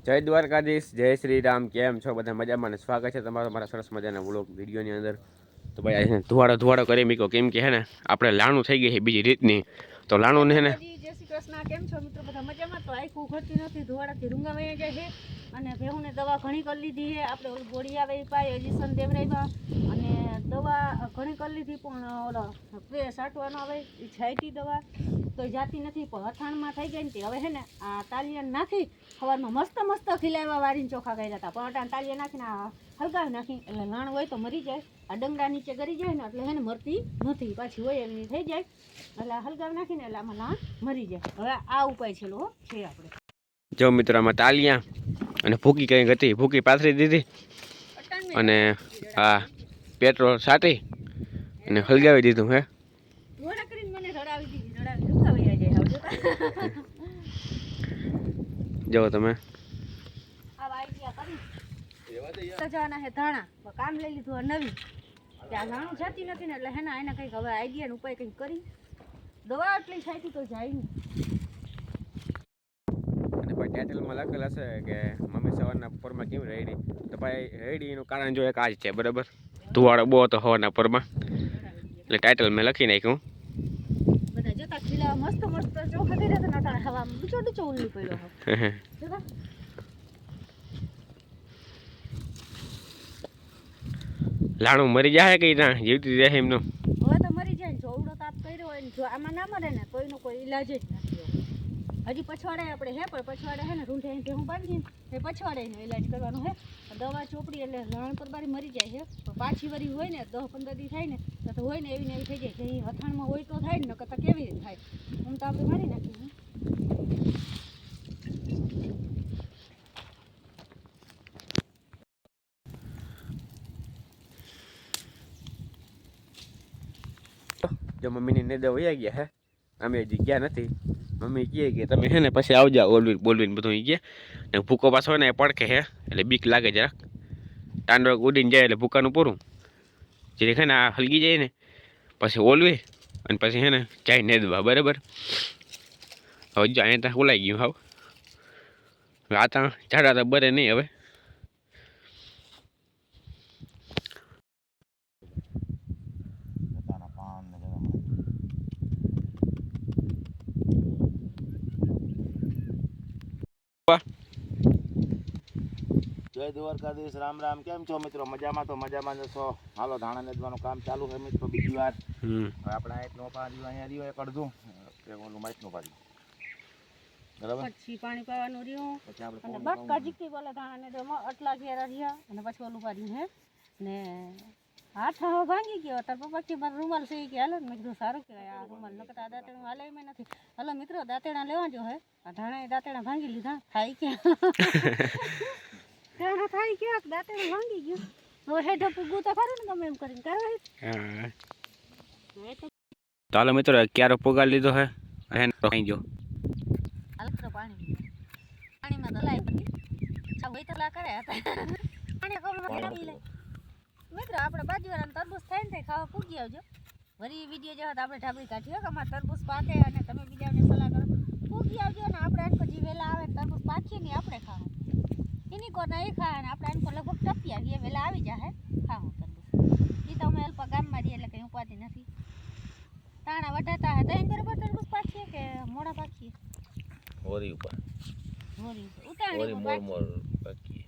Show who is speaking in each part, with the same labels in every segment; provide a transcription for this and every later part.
Speaker 1: જય દ્વારકાધીશ, જય શ્રી રામ. કેમ છો બધા? મજામાં ને સ્વાગત છે તમારો મારા સરસ મજાના વ્લોગ વિડીયોની અંદર. તો ભાઈ આ ધુવાડો કરી મીકો કેમ કે હે ને આપણે લાણું થઈ ગઈ છે બીજી રીતની. તો લાણું ને હે ને
Speaker 2: જય શ્રી કૃષ્ણ. કેમ છો મિત્રો? બધા મજામાં? તો આખું ઘરતી નથી, ધુવાડાથી રૂંગા વયા જાય છે અને ભેહુને દવા ઘણી કરી લીધી છે. આપણે ઓલી ગોળી આવે એ પાય ઇન્જેક્શન દેવરાવ્યા અને દવા ઘણી કરી લીધી, પણ ઓલો સ્પ્રે છાંટવાનો આવે એ છાંટી દવા તો જાતી નથી. પણ અથાણમાં થઈ જાય ને હવે હે ને આ તાલિયા નાખી સવારમાં મસ્ત ખીલાવા વાળીને ચોખા કર્યા હતા, પણ અટાણ તાલિયા નાખીને હલગાવી નાખી એટલે લાણ હોય તો મરી જાય. આ ડંગરા નીચે ગરી જાય ને એટલે હે ને મરતી નથી, પાછી હોય એવી થઈ જાય એટલે હલગાવી નાખીને એટલે આમાં લાણ મરી જાય. હવે આ ઉપાય છેલ્લો છે આપણે.
Speaker 1: જો મિત્રો આમાં તાલિયા અને ભૂકી કંઈક હતી, ભૂકી પાથરી દીધી અને આ પેટ્રોલ છાંટી અને હલગાવી દીધું. હે
Speaker 2: ઘોડા કરીને મને રડાવી દીધી, રડાવી રૂકાવી જાય.
Speaker 1: જો તમે
Speaker 2: સજાવાના હે ધાણા કામ લઈ લીધું નવી ત્યાં લાણું જતી નથી ને એટલે હે ને એને કંઈક હવે આઈડિયા નો ઉપાય કંઈક કરી દવા એટલી છાંટી તો જાય નહીં.
Speaker 1: અને ભાઈ ટાઇટલમાં લખેલ હશે કે મમ્મી સવારના પરમાં કેમ રેડી, તો ભાઈ રેડીનું કારણ જો એક આ જ છે, બરાબર. ધુવાડો બહુ હતો સવારના પરમાં એટલે ટાઇટલ મેં લખી નાખ્યું.
Speaker 2: બધા જોતા ખીલા મસ્ત ચોખા થઈ રહ્યા હતા, હવામાં ડૂચો ઉલ્લી પડ્યો જોતા.
Speaker 1: લાણું મરી જાય કે ના જીવતી રહે એમનું?
Speaker 2: હવે તો મરી જાય ને, જોવડો તાપ કર્યો હોય ને જો આમાં ના મરે ને તો એનો કોઈ ઈલાજ જ નથી. હજી પછવાડે આપણે હે પણ પછવાડે હે ને રૂંઢે ભેહું બાંધીને એ પછવાડે એનો ઈલાજ કરવાનો હે. દવા ચોપડી એટલે લાણ પર બારી મરી જાય છે, પણ પાછી વરી હોય ને 10-15 દી થાય ને તો હોય ને એવી ને એવી થઈ જાય. જે અથાણમાં હોય તો થાય ને નકર કેવી રીતે થાય? હું તો આપણે મારી નાખી.
Speaker 1: જો મમ્મીની નેદા વયા ગયા હે, અમે હજી ગયા નથી. મમ્મી કહે કે તમે હે ને પછી આવજા બોલવીને બધું કહે ને. ભૂકો પાછો ને એ પડકે હે એટલે બીક લાગે જરાક. ટાંડો ઉડીને જાય એટલે ભૂકાનું પૂરું. જે હે ને આ હલગી જાય ને પછી ઓલવી અને પછી હે ને જાય નેદવા, બરાબર. હવે જો અહીંયા ત્યાં ઓલાઈ ગયું હાવ. આ ત્યાં ઝાડા તો બરે નહીં હવે.
Speaker 3: જય દ્વારકાધીશ, રામ રામ. કેમ છો મિત્રો? મજામાં? તો મજામાં જશો. હાલો ધાણા નેદવાનું કામ ચાલુ છે મિત્રો બીજી વાર. હવે આપણે આટલો પાડ્યું, અહીંયા રહ્યો એક અડધું કે ઓલું માઇટનું પાડ્યું, બરાબર.
Speaker 2: પછી પાણી પાવાનું રહ્યું
Speaker 3: પછી આપણે
Speaker 2: અને બક્કા જીકી બોલે ધાણા ને દોમાં આટલા ઘેરા રહ્યા અને પછી ઓલું પાડ્યું હે ને હાથ હવે ભાંગી ગયો. તાર પપ્પા કે મારો રૂમાલ છે કે હાલો ને. મેં કીધું સારું કહેવાય આ રૂમાલ, નકર આ દાંતેણું હાલે એમ નથી. હાલો મિત્રો દાંતેણા લેવા જો હે. આ ધાણા દાંતેણા ભાંગી લીધા. થાય કે ધાણા થાય કે દાંતેણું ભાંગી ગયું. હવે હેઠો પૂગું તો ખરું ને ગમે એમ કરીને કરવા.
Speaker 1: તો હાલો મિત્રો ક્યારે પોગાડી લીધો હે ખાઈ જો
Speaker 2: પાણીમાં તો લાય બધી છાબઈ તો લા કરે હતા. પાણી ખબર લે મિત્રો આપણે બાજુવાળાને તરબૂચ થાય ને ખાવા પૂગી આવજો. વરી વિડીયો જેવા તો આપણે ઢાબળી કાઢીએ કે અમારે તરબૂચ પાકે અને તમે બીજાને સલાહ કરો પૂગી આવજો ને. આપણે આનકો જે વેલા આવે ને તરબૂચ પાકીએ ને આપણે ખાવા એની કોરના એ ખાય ને આપણે આનકો લગભગ ટપી આવીએ વેલા આવી જાય ખાવું તરબૂચ. એ તો અમે અલ્પા ગામમાં રહીએ એટલે કંઈ ઉપાધિ નથી. તાણા વટાતા હતા એમ બરાબર તરબૂચ પાકીએ કે મોડા પાકીએ?
Speaker 3: હોરી ઉપર
Speaker 2: ઉતાણી પાકીએ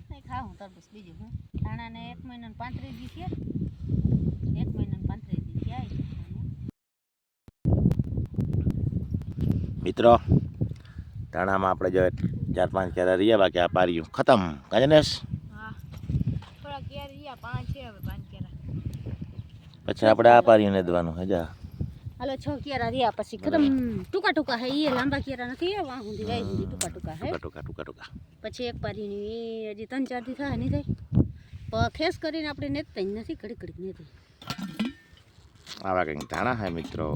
Speaker 2: નહીં ખાવું તરબૂચ. બીજું હું ધાણાને 1 મહિનાને 35 દી થયા, 1 મહિનાને 35 દી થયા
Speaker 3: મિત્રો. ધાણામાં આપણે જો 4-5 ક્યારે રહ્યા, બાકી આ પાર્યું ખતમ. કાજનેશ
Speaker 2: હા થોડા કેર રહ્યા 5 છે હવે 5 કેરા
Speaker 3: પછી આપણે આ પાર્યું નેદવાનું હે. જા
Speaker 2: હાલો 6 કેરા રહ્યા પછી ખતમ. ટૂંકા હે એ લાંબા કેરા નથી એ વાહ સુધી જાય સુધી ટૂંકા હે.
Speaker 3: ટૂંકા
Speaker 2: પછી એક પારીની હજી 3-4 દી થાય નહીં થાય. ખેસ કરીને આપણે નેતતા નથી, ઘડી નેતી.
Speaker 3: આવા કંઈક ધાણા હે મિત્રો.